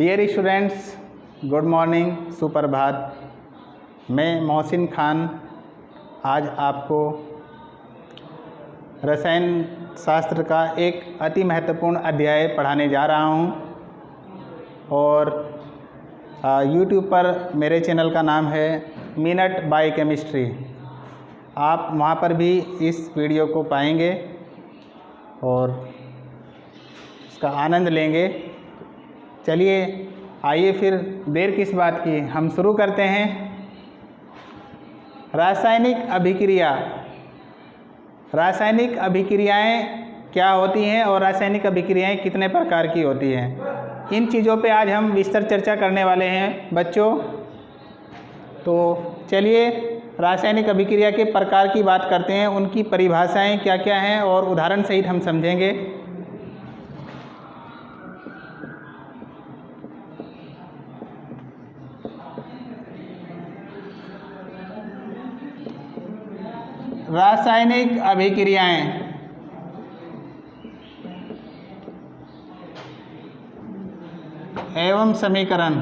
Dear students, good morning, सुप्रभात। मैं मोहसिन खान आज आपको रसायन शास्त्र का एक अति महत्वपूर्ण अध्याय पढ़ाने जा रहा हूं और यूट्यूब पर मेरे चैनल का नाम है मिनट बाय केमिस्ट्री। आप वहां पर भी इस वीडियो को पाएंगे और इसका आनंद लेंगे। चलिए आइए फिर देर किस बात की, हम शुरू करते हैं। रासायनिक अभिक्रिया। रासायनिक अभिक्रियाएं क्या होती हैं और रासायनिक अभिक्रियाएं कितने प्रकार की होती हैं, इन चीज़ों पे आज हम विस्तार चर्चा करने वाले हैं बच्चों। तो चलिए रासायनिक अभिक्रिया के प्रकार की बात करते हैं, उनकी परिभाषाएं क्या क्या हैं और उदाहरण सहित हम समझेंगे। रासायनिक अभिक्रियाएं एवं समीकरण।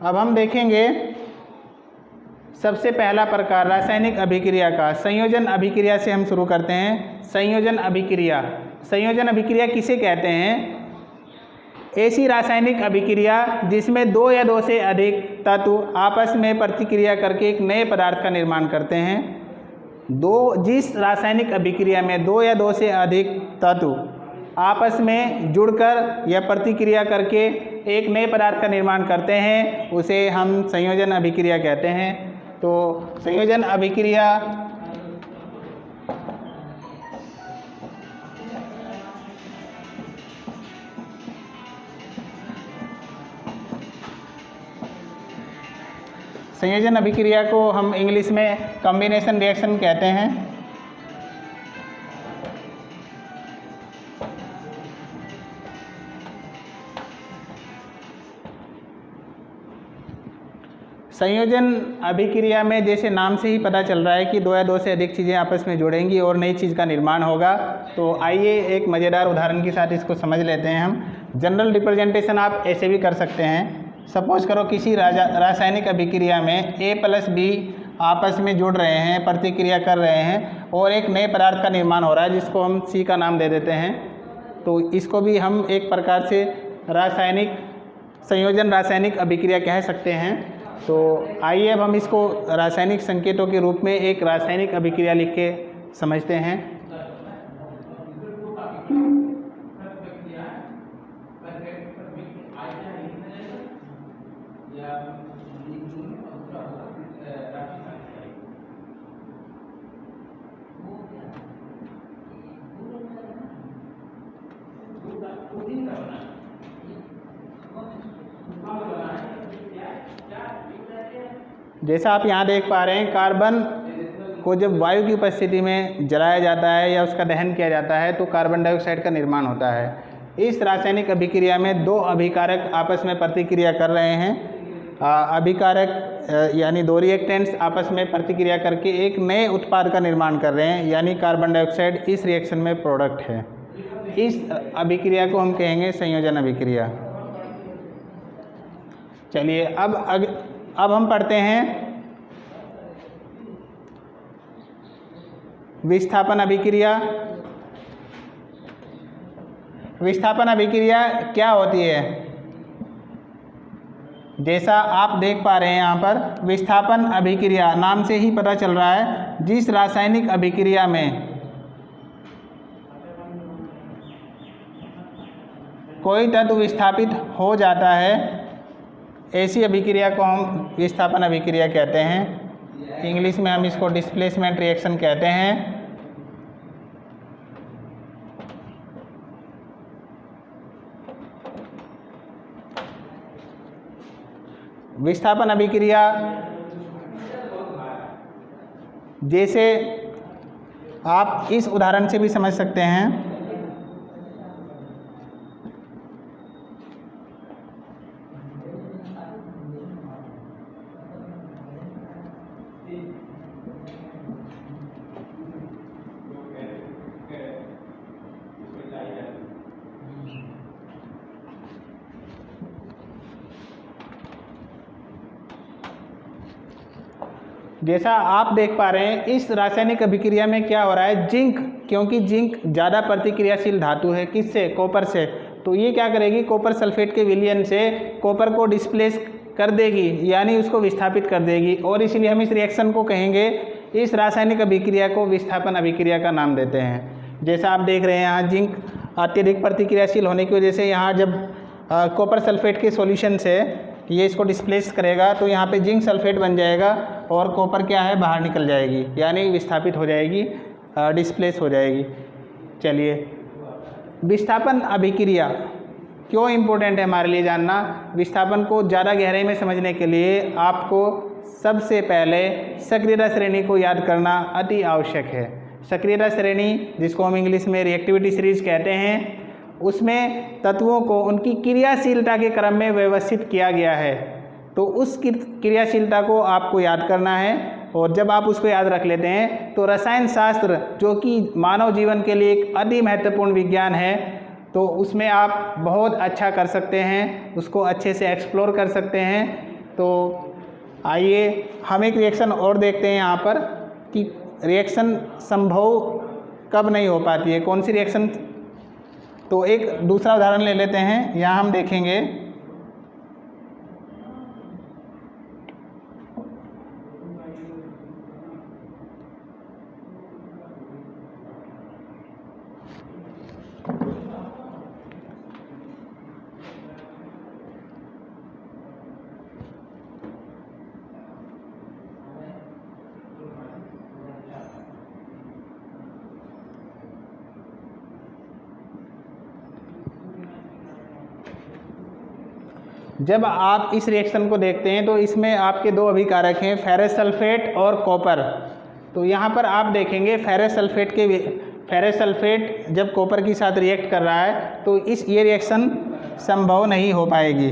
अब हम देखेंगे सबसे पहला प्रकार रासायनिक अभिक्रिया का संयोजन अभिक्रिया से हम शुरू करते हैं। संयोजन अभिक्रिया। संयोजन अभिक्रिया किसे कहते हैं? ऐसी रासायनिक अभिक्रिया जिसमें दो या दो से अधिक तत्व आपस में प्रतिक्रिया करके एक नए पदार्थ का निर्माण करते हैं। जिस रासायनिक अभिक्रिया में दो या दो से अधिक तत्व आपस में जुड़कर या प्रतिक्रिया करके एक नए पदार्थ का निर्माण करते हैं उसे हम संयोजन अभिक्रिया कहते हैं। तो संयोजन अभिक्रिया संयोजन अभिक्रिया को हम इंग्लिश में कॉम्बिनेशन रिएक्शन कहते हैं। संयोजन अभिक्रिया में जैसे नाम से ही पता चल रहा है कि दो या दो से अधिक चीज़ें आपस में जुड़ेंगी और नई चीज़ का निर्माण होगा। तो आइए एक मज़ेदार उदाहरण के साथ इसको समझ लेते हैं हम। जनरल रिप्रेजेंटेशन आप ऐसे भी कर सकते हैं। सपोज करो किसी रासायनिक अभिक्रिया में A प्लस B आपस में जुड़ रहे हैं, प्रतिक्रिया कर रहे हैं और एक नए पदार्थ का निर्माण हो रहा है जिसको हम C का नाम दे देते हैं। तो इसको भी हम एक प्रकार से संयोजन रासायनिक अभिक्रिया कह सकते हैं। तो आइए अब हम इसको रासायनिक संकेतों के रूप में एक रासायनिक अभिक्रिया लिख के समझते हैं। जैसा आप यहाँ देख पा रहे हैं, कार्बन को जब वायु की उपस्थिति में जलाया जाता है या उसका दहन किया जाता है तो कार्बन डाइऑक्साइड का निर्माण होता है। इस रासायनिक अभिक्रिया में दो अभिकारक आपस में प्रतिक्रिया कर रहे हैं। अभिकारक यानी दो रिएक्टेंट्स आपस में प्रतिक्रिया करके एक नए उत्पाद का निर्माण कर रहे हैं, यानी कार्बन डाइऑक्साइड इस रिएक्शन में प्रोडक्ट है। इस अभिक्रिया को हम कहेंगे संयोजन अभिक्रिया। चलिए अब हम पढ़ते हैं विस्थापन अभिक्रिया। विस्थापन अभिक्रिया क्या होती है? जैसा आप देख पा रहे हैं यहाँ पर, विस्थापन अभिक्रिया नाम से ही पता चल रहा है जिस रासायनिक अभिक्रिया में कोई तत्व विस्थापित हो जाता है ऐसी अभिक्रिया को हम विस्थापन अभिक्रिया कहते हैं। इंग्लिश में हम इसको डिस्प्लेसमेंट रिएक्शन कहते हैं। विस्थापन अभिक्रिया जैसे आप इस उदाहरण से भी समझ सकते हैं। जैसा आप देख पा रहे हैं इस रासायनिक अभिक्रिया में क्या हो रहा है, जिंक, क्योंकि जिंक ज़्यादा प्रतिक्रियाशील धातु है, किससे, कॉपर से, तो ये क्या करेगी, कॉपर सल्फेट के विलयन से कॉपर को डिस्प्लेस कर देगी, यानी उसको विस्थापित कर देगी, और इसलिए हम इस रिएक्शन को कहेंगे, इस रासायनिक अभिक्रिया को विस्थापन अभिक्रिया का नाम देते हैं। जैसा आप देख रहे हैं यहाँ जिंक अत्यधिक प्रतिक्रियाशील होने की वजह से यहाँ जब कॉपर सल्फेट के सॉल्यूशन से ये इसको डिस्प्लेस करेगा तो यहाँ पे जिंक सल्फेट बन जाएगा और कॉपर क्या है, बाहर निकल जाएगी, यानी विस्थापित हो जाएगी, डिस्प्लेस हो जाएगी। चलिए, विस्थापन अभिक्रिया क्यों इम्पोर्टेंट है हमारे लिए जानना। विस्थापन को ज़्यादा गहराई में समझने के लिए आपको सबसे पहले सक्रियता श्रेणी को याद करना अति आवश्यक है। सक्रियता श्रेणी, जिसको हम इंग्लिश में रिएक्टिविटी सीरीज कहते हैं, उसमें तत्वों को उनकी क्रियाशीलता के क्रम में व्यवस्थित किया गया है, तो उस क्रियाशीलता को आपको याद करना है, और जब आप उसको याद रख लेते हैं तो रसायन शास्त्र, जो कि मानव जीवन के लिए एक अति महत्वपूर्ण विज्ञान है, तो उसमें आप बहुत अच्छा कर सकते हैं, उसको अच्छे से एक्सप्लोर कर सकते हैं। तो आइए हम एक रिएक्शन और देखते हैं यहाँ पर कि रिएक्शन संभव कब नहीं हो पाती है, कौन सी रिएक्शन। तो एक दूसरा उदाहरण ले लेते हैं, यहाँ हम देखेंगे जब आप इस रिएक्शन को देखते हैं तो इसमें आपके दो अभिकारक हैं, फेरस सल्फेट और कॉपर। तो यहाँ पर आप देखेंगे फेरस सल्फेट जब कॉपर के साथ रिएक्ट कर रहा है तो ये रिएक्शन संभव नहीं हो पाएगी।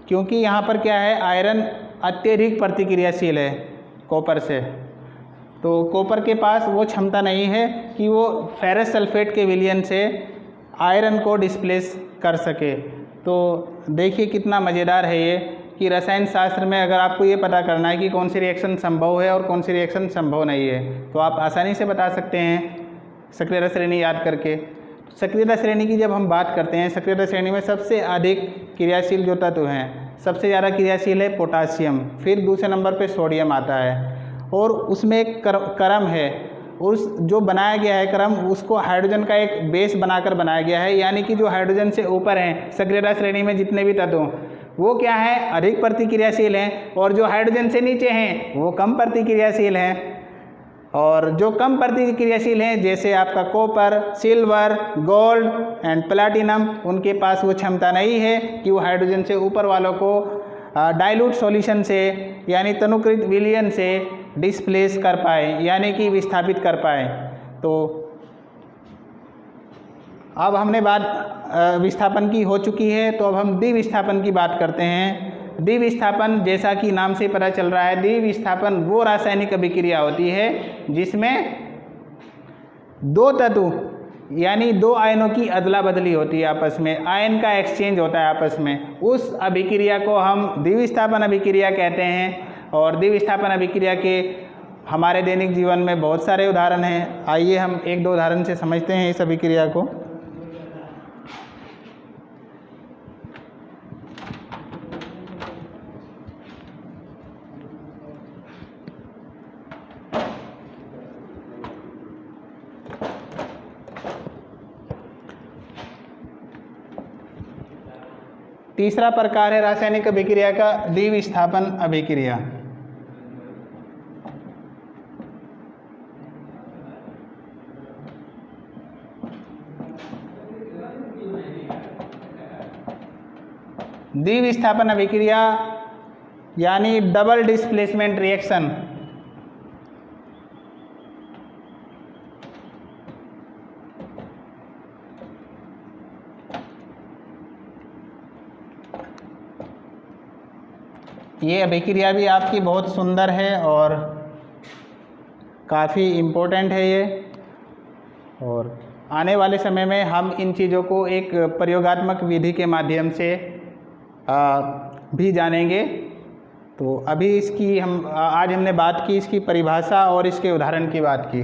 क्योंकि यहाँ पर क्या है, आयरन अत्यधिक प्रतिक्रियाशील है कॉपर से, तो कॉपर के पास वो क्षमता नहीं है कि वो फेरस सल्फेट के विलयन से आयरन को डिस्प्लेस कर सके। तो देखिए कितना मज़ेदार है ये कि रसायन शास्त्र में अगर आपको ये पता करना है कि कौन सी रिएक्शन संभव है और कौन सी रिएक्शन संभव नहीं है, तो आप आसानी से बता सकते हैं सक्रियता श्रेणी याद करके। सक्रियता श्रेणी की जब हम बात करते हैं, सक्रियता श्रेणी में सबसे अधिक क्रियाशील जो तत्व हैं, सबसे ज़्यादा क्रियाशील है पोटासियम, फिर दूसरे नंबर पे सोडियम आता है, और उसमें एक क्रम है, उस जो बनाया गया है क्रम, उसको हाइड्रोजन का एक बेस बनाकर बनाया गया है, यानी कि जो हाइड्रोजन से ऊपर हैं सक्रियता श्रेणी में जितने भी तत्व वो क्या है, अधिक प्रतिक्रियाशील हैं, और जो हाइड्रोजन से नीचे हैं वो कम प्रतिक्रियाशील हैं। और जो कम प्रतिक्रियाशील हैं जैसे आपका copper, silver, gold and platinum, उनके पास वो क्षमता नहीं है कि वो हाइड्रोजन से ऊपर वालों को डाइल्यूट सॉल्यूशन से यानी तनुकृत विलयन से डिस्प्लेस कर पाए, यानी कि विस्थापित कर पाए। तो अब हमने बात विस्थापन की हो चुकी है, तो अब हम द्विविस्थापन की बात करते हैं। द्विविस्थापन, जैसा कि नाम से पता चल रहा है, द्विविस्थापन वो रासायनिक अभिक्रिया होती है जिसमें दो तत्व यानी दो आयनों की अदला बदली होती है, आपस में आयन का एक्सचेंज होता है आपस में, उस अभिक्रिया को हम द्विविस्थापन अभिक्रिया कहते हैं। और द्विविस्थापन अभिक्रिया के हमारे दैनिक जीवन में बहुत सारे उदाहरण हैं। आइए हम एक दो उदाहरण से समझते हैं इस अभिक्रिया को। तीसरा प्रकार है रासायनिक अभिक्रिया का द्विविस्थापन अभिक्रिया। द्विविस्थापन अभिक्रिया यानी डबल डिस्प्लेसमेंट रिएक्शन। ये अभिक्रिया भी आपकी बहुत सुंदर है और काफ़ी इम्पोर्टेंट है ये। और आने वाले समय में हम इन चीज़ों को एक प्रयोगात्मक विधि के माध्यम से भी जानेंगे। तो अभी इसकी आज हमने बात की इसकी परिभाषा और इसके उदाहरण की बात की।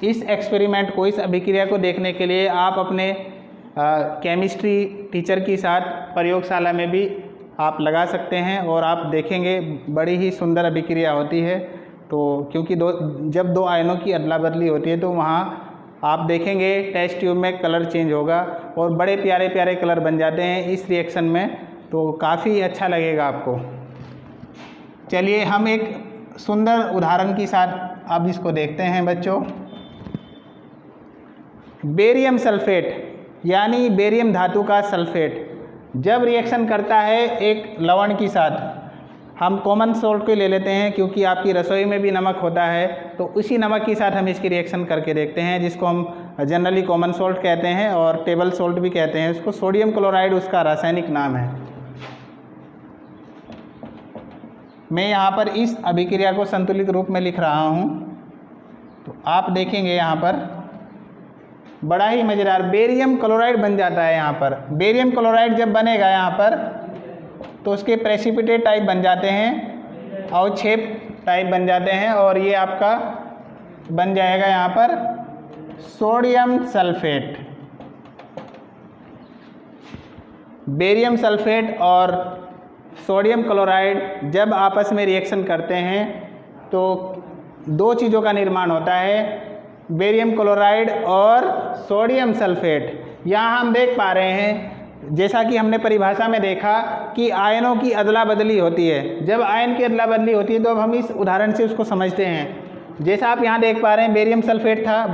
इस एक्सपेरिमेंट को, इस अभिक्रिया को देखने के लिए आप अपने केमिस्ट्री टीचर के साथ प्रयोगशाला में भी आप लगा सकते हैं और आप देखेंगे बड़ी ही सुंदर अभिक्रिया होती है। तो क्योंकि जब दो आयनों की अदला बदली होती है तो वहाँ आप देखेंगे टेस्ट ट्यूब में कलर चेंज होगा और बड़े प्यारे प्यारे कलर बन जाते हैं इस रिएक्शन में। तो काफ़ी अच्छा लगेगा आपको। चलिए हम एक सुंदर उदाहरण के साथ अब इसको देखते हैं बच्चों। बेरियम सल्फेट यानी बेरियम धातु का सल्फेट जब रिएक्शन करता है एक लवण के साथ, हम कॉमन सॉल्ट को ले लेते हैं क्योंकि आपकी रसोई में भी नमक होता है, तो उसी नमक के साथ हम इसकी रिएक्शन करके देखते हैं, जिसको हम जनरली कॉमन सॉल्ट कहते हैं और टेबल सॉल्ट भी कहते हैं। उसको सोडियम क्लोराइड उसका रासायनिक नाम है। मैं यहाँ पर इस अभिक्रिया को संतुलित रूप में लिख रहा हूँ। तो आप देखेंगे यहाँ पर बड़ा ही मज़ेदार बेरियम क्लोराइड बन जाता है। यहाँ पर बेरियम क्लोराइड जब बनेगा यहाँ पर तो उसके प्रेसिपिटेट टाइप बन जाते हैं, अवक्षेप टाइप बन जाते हैं और ये आपका बन जाएगा यहाँ पर सोडियम सल्फेट। बेरियम सल्फेट और सोडियम क्लोराइड जब आपस में रिएक्शन करते हैं तो दो चीज़ों का निर्माण होता है, बेरियम क्लोराइड और सोडियम सल्फेट। यहाँ हम देख पा रहे हैं, जैसा कि हमने परिभाषा में देखा कि आयनों की अदला बदली होती है। जब आयन की अदला बदली होती है तो अब हम इस उदाहरण से उसको समझते हैं। जैसा आप यहाँ देख पा रहे हैं बेरियम सल्फेट था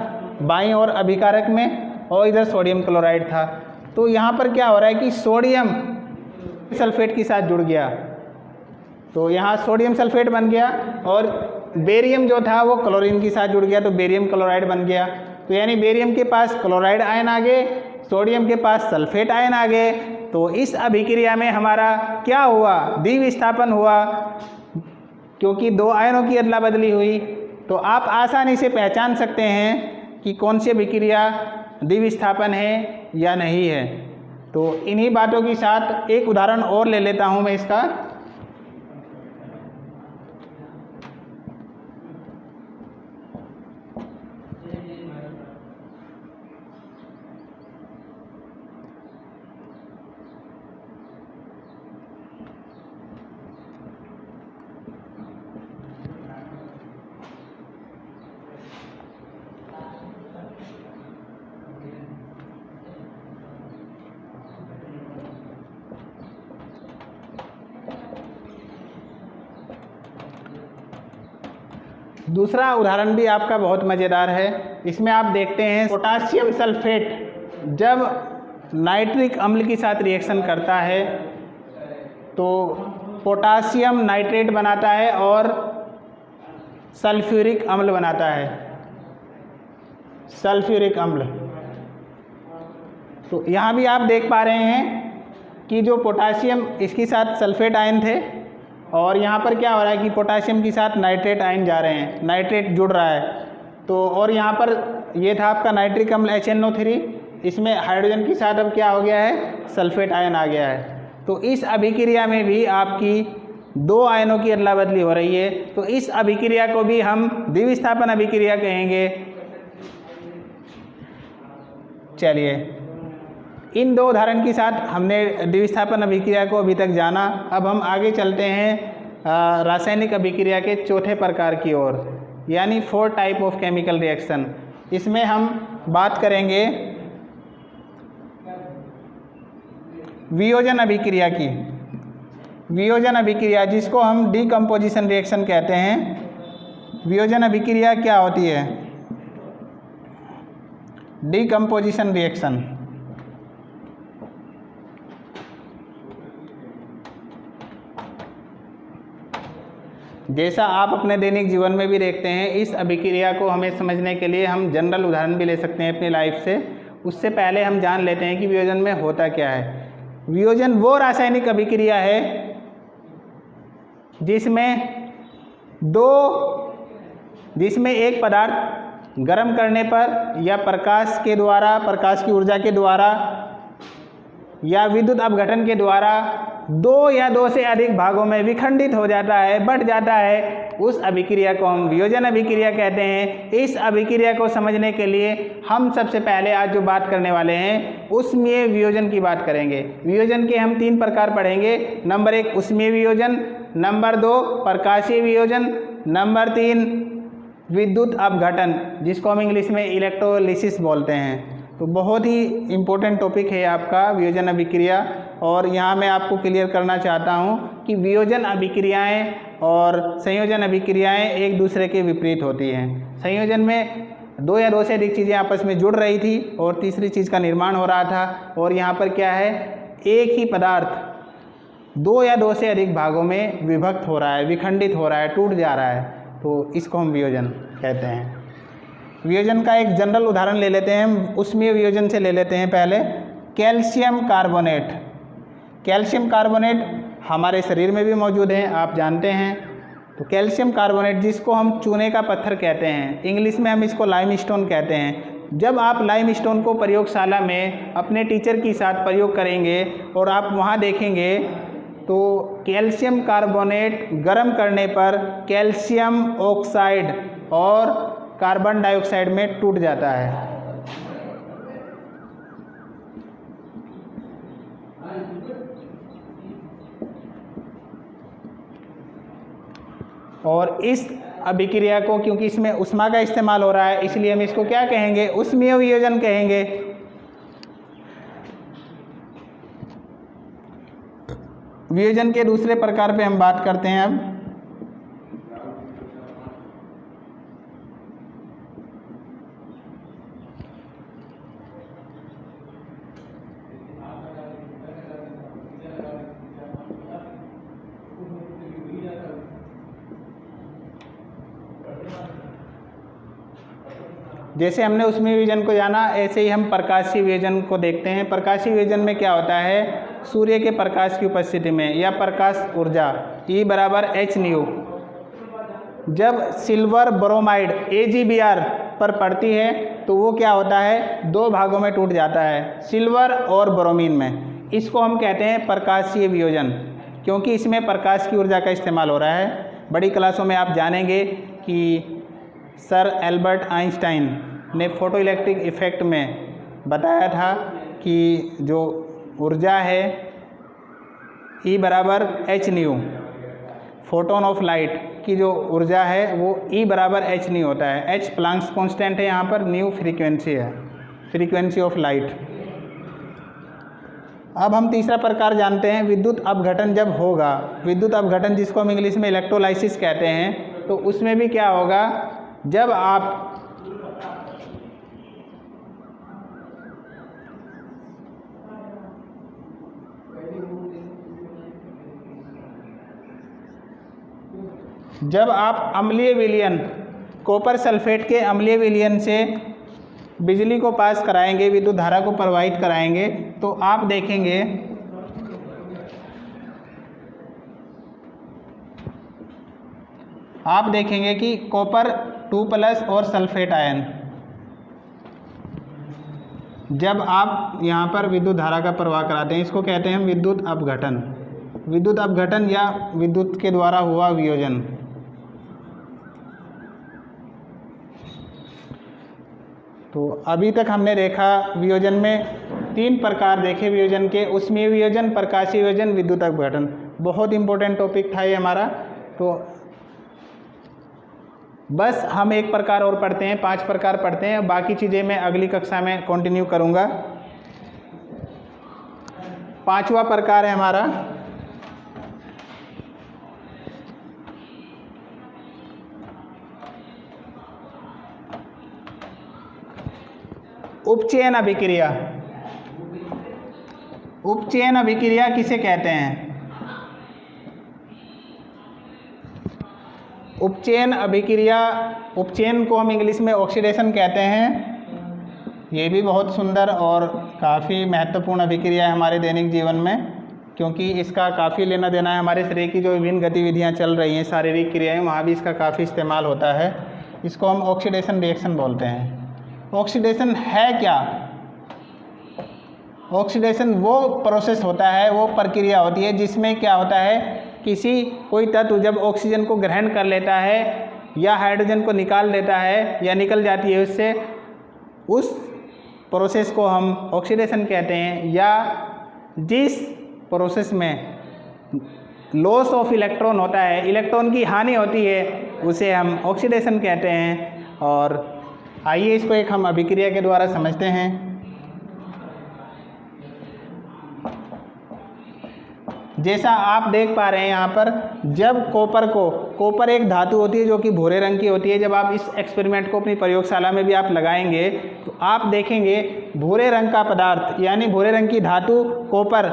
बाईं ओर अभिकारक में और इधर सोडियम क्लोराइड था। तो यहाँ पर क्या हो रहा है कि सोडियम सल्फेट के साथ जुड़ गया, तो यहाँ सोडियम सल्फेट बन गया और बेरियम जो था वो क्लोरीन के साथ जुड़ गया तो बेरियम क्लोराइड बन गया। तो यानी बेरियम के पास क्लोराइड आयन आ गए, सोडियम के पास सल्फेट आयन आ गए। तो इस अभिक्रिया में हमारा क्या हुआ, द्विविस्थापन हुआ, क्योंकि दो आयनों की अदला बदली हुई। तो आप आसानी से पहचान सकते हैं कि कौन सी अभिक्रिया द्विविस्थापन है या नहीं है। तो इन्हीं बातों के साथ एक उदाहरण और ले लेता हूँ मैं इसका। दूसरा उदाहरण भी आपका बहुत मज़ेदार है। इसमें आप देखते हैं पोटासियम सल्फेट जब नाइट्रिक अम्ल के साथ रिएक्शन करता है तो पोटासियम नाइट्रेट बनाता है और सल्फ्यूरिक अम्ल बनाता है, सल्फ्यूरिक अम्ल। तो यहाँ भी आप देख पा रहे हैं कि जो पोटासियम इसके साथ सल्फेट आयन थे और यहाँ पर क्या हो रहा है कि पोटासियम के साथ नाइट्रेट आयन जा रहे हैं, नाइट्रेट जुड़ रहा है। तो और यहाँ पर ये था आपका नाइट्रिक अम्ल HNO3, इसमें हाइड्रोजन के साथ अब क्या हो गया है, सल्फेट आयन आ गया है। तो इस अभिक्रिया में भी आपकी दो आयनों की अदला बदली हो रही है। तो इस अभिक्रिया को भी हम द्विविस्थापन अभिक्रिया कहेंगे। चलिए इन दो उदाहरण के साथ हमने द्विविस्थापन अभिक्रिया को अभी तक जाना। अब हम आगे चलते हैं रासायनिक अभिक्रिया के चौथे प्रकार की ओर, यानी 4 टाइप ऑफ केमिकल रिएक्शन। इसमें हम बात करेंगे वियोजन अभिक्रिया की। वियोजन अभिक्रिया जिसको हम डीकम्पोजिशन रिएक्शन कहते हैं। वियोजन अभिक्रिया क्या होती है, डीकम्पोजिशन रिएक्शन। जैसा आप अपने दैनिक जीवन में भी देखते हैं, इस अभिक्रिया को हमें समझने के लिए हम जनरल उदाहरण भी ले सकते हैं अपनी लाइफ से। उससे पहले हम जान लेते हैं कि वियोजन में होता क्या है। वियोजन वो रासायनिक अभिक्रिया है जिसमें एक पदार्थ गर्म करने पर या प्रकाश के द्वारा, प्रकाश की ऊर्जा के द्वारा या विद्युत अपघटन के द्वारा दो या दो से अधिक भागों में विखंडित हो जाता है, बट जाता है, उस अभिक्रिया को हम वियोजन अभिक्रिया कहते हैं। इस अभिक्रिया को समझने के लिए हम सबसे पहले आज जो बात करने वाले हैं उष्मीय वियोजन की बात करेंगे। वियोजन के हम 3 प्रकार पढ़ेंगे। नंबर 1 उष्मीय वियोजन, नंबर 2 प्रकाशीय वियोजन, नंबर 3 विद्युत अपघटन, जिसको हम इंग्लिश में इलेक्ट्रोलिसिस बोलते हैं। तो बहुत ही इम्पोर्टेंट टॉपिक है आपका वियोजन अभिक्रिया। और यहाँ मैं आपको क्लियर करना चाहता हूँ कि वियोजन अभिक्रियाएं और संयोजन अभिक्रियाएं एक दूसरे के विपरीत होती हैं। संयोजन में दो या दो से अधिक चीज़ें आपस में जुड़ रही थी और तीसरी चीज़ का निर्माण हो रहा था, और यहाँ पर क्या है, एक ही पदार्थ दो या दो से अधिक भागों में विभक्त हो रहा है, विखंडित हो रहा है, टूट जा रहा है, तो इसको हम वियोजन कहते हैं। वियोजन का एक जनरल उदाहरण ले लेते हैं हम, उष्मीय वियोजन से ले लेते हैं पहले। Calcium carbonate. कैल्शियम कार्बोनेट हमारे शरीर में भी मौजूद है, आप जानते हैं। तो कैल्शियम कार्बोनेट, जिसको हम चूने का पत्थर कहते हैं, इंग्लिश में हम इसको लाइमस्टोन कहते हैं। जब आप लाइमस्टोन को प्रयोगशाला में अपने टीचर के साथ प्रयोग करेंगे और आप वहाँ देखेंगे तो कैल्शियम कार्बोनेट गर्म करने पर कैल्शियम ऑक्साइड और कार्बन डाइऑक्साइड में टूट जाता है। और इस अभिक्रिया को, क्योंकि इसमें ऊष्मा का इस्तेमाल हो रहा है, इसलिए हम इसको क्या कहेंगे, उष्मीय वियोजन कहेंगे। वियोजन के दूसरे प्रकार पे हम बात करते हैं अब। जैसे हमने उष्मीय वियोजन को जाना, ऐसे ही हम प्रकाशीय वियोजन को देखते हैं। प्रकाशीय वियोजन में क्या होता है, सूर्य के प्रकाश की उपस्थिति में या प्रकाश ऊर्जा E = hν जब सिल्वर ब्रोमाइड AgBr पर पड़ती है तो वो क्या होता है, 2 भागों में टूट जाता है, सिल्वर और ब्रोमीन में। इसको हम कहते हैं प्रकाशीय वियोजन, क्योंकि इसमें प्रकाश की ऊर्जा का इस्तेमाल हो रहा है। बड़ी क्लासों में आप जानेंगे कि सर एल्बर्ट आइंस्टाइन ने फोटो इलेक्ट्रिक इफ़ेक्ट में बताया था कि जो ऊर्जा है E = hν, photon of light की जो ऊर्जा है वो E = hν होता है। h प्लांक्स कांस्टेंट है यहाँ पर, ν फ्रीक्वेंसी है, फ्रीक्वेंसी ऑफ लाइट। अब हम तीसरा प्रकार जानते हैं, विद्युत अपघटन जब होगा। विद्युत अपघटन, जिसको हम इंग्लिश में इलेक्ट्रोलाइसिस कहते हैं, तो उसमें भी क्या होगा, जब आप अम्लीय विलयन, कॉपर सल्फेट के अम्लीय विलयन से बिजली को पास कराएंगे, विद्युत धारा को प्रवाहित कराएंगे, तो आप देखेंगे कि कॉपर 2+ और सल्फेट आयन, जब आप यहाँ पर विद्युत धारा का प्रवाह कराते हैं, इसको कहते हैं विद्युत अपघटन। विद्युत अपघटन या विद्युत के द्वारा हुआ वियोजन। तो अभी तक हमने देखा वियोजन में 3 प्रकार देखे वियोजन के, उष्मीय वियोजन, प्रकाशीय वियोजन, विद्युत अपघटन। बहुत इंपॉर्टेंट टॉपिक था ये हमारा। तो बस हम एक प्रकार और पढ़ते हैं, 5 प्रकार पढ़ते हैं, बाकी चीज़ें मैं अगली कक्षा में कंटिन्यू करूँगा। 5वां प्रकार है हमारा उपचयन अभिक्रिया। उपचयन अभिक्रिया किसे कहते हैं? उपचयन अभिक्रिया, उपचयन को हम इंग्लिश में ऑक्सीडेशन कहते हैं। ये भी बहुत सुंदर और काफ़ी महत्वपूर्ण अभिक्रिया है हमारे दैनिक जीवन में, क्योंकि इसका काफ़ी लेना देना है। हमारे शरीर की जो विभिन्न गतिविधियाँ चल रही हैं, शारीरिक क्रियाएं, वहाँ भी इसका काफ़ी इस्तेमाल होता है। इसको हम ऑक्सीडेशन रिएक्शन बोलते हैं। ऑक्सीडेशन है क्या? ऑक्सीडेशन वो प्रोसेस होता है, वो प्रक्रिया होती है जिसमें क्या होता है, कोई तत्व जब ऑक्सीजन को ग्रहण कर लेता है या हाइड्रोजन को निकाल देता है या निकल जाती है उससे, उस प्रोसेस को हम ऑक्सीडेशन कहते हैं। या जिस प्रोसेस में लॉस ऑफ इलेक्ट्रॉन होता है, इलेक्ट्रॉन की हानि होती है, उसे हम ऑक्सीडेशन कहते हैं। और आइए इसको एक हम अभिक्रिया के द्वारा समझते हैं। जैसा आप देख पा रहे हैं यहाँ पर, जब कॉपर एक धातु होती है जो कि भूरे रंग की होती है। जब आप इस एक्सपेरिमेंट को अपनी प्रयोगशाला में भी आप लगाएंगे तो आप देखेंगे भूरे रंग का पदार्थ यानी भूरे रंग की धातु कॉपर,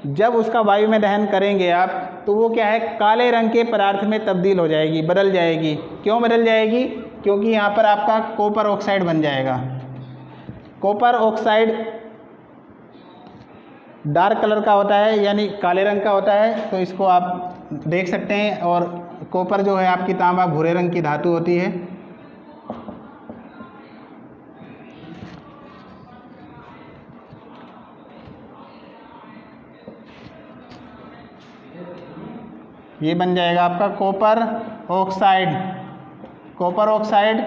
जब उसका वायु में दहन करेंगे आप, तो वो क्या है, काले रंग के पदार्थ में तब्दील हो जाएगी, बदल जाएगी। क्यों बदल जाएगी? क्योंकि यहाँ पर आपका कॉपर ऑक्साइड बन जाएगा। कॉपर ऑक्साइड डार्क कलर का होता है यानी काले रंग का होता है, तो इसको आप देख सकते हैं। और कॉपर जो है आपकी तांबा भूरे रंग की धातु होती है। ये बन जाएगा आपका कॉपर ऑक्साइड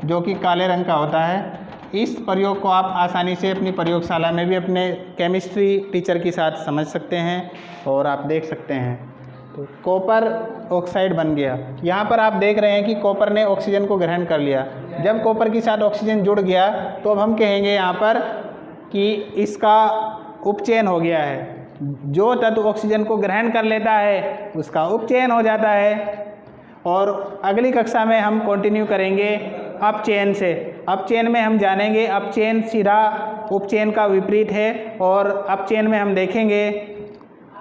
जो कि काले रंग का होता है। इस प्रयोग को आप आसानी से अपनी प्रयोगशाला में भी अपने केमिस्ट्री टीचर के साथ समझ सकते हैं और आप देख सकते हैं। तो कॉपर ऑक्साइड बन गया। यहाँ पर आप देख रहे हैं कि कॉपर ने ऑक्सीजन को ग्रहण कर लिया। जब कॉपर के साथ ऑक्सीजन जुड़ गया तो अब हम कहेंगे यहाँ पर कि इसका उपचयन हो गया है। जो तत्व ऑक्सीजन को ग्रहण कर लेता है उसका उपचयन हो जाता है। और अगली कक्षा में हम कंटिन्यू करेंगे अपचयन से। अपचयन में हम जानेंगे अपचयन सीधा उपचयन का विपरीत है। और अपचयन में हम देखेंगे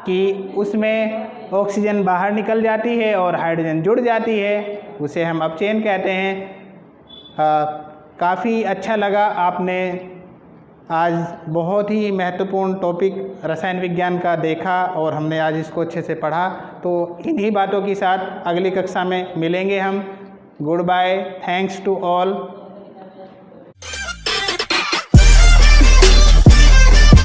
कि उसमें ऑक्सीजन बाहर निकल जाती है और हाइड्रोजन जुड़ जाती है, उसे हम अपचयन कहते हैं। काफ़ी अच्छा लगा, आपने आज बहुत ही महत्वपूर्ण टॉपिक रसायन विज्ञान का देखा और हमने आज इसको अच्छे से पढ़ा। तो इन्हीं बातों के साथ अगली कक्षा में मिलेंगे हम। Goodbye, thanks to all.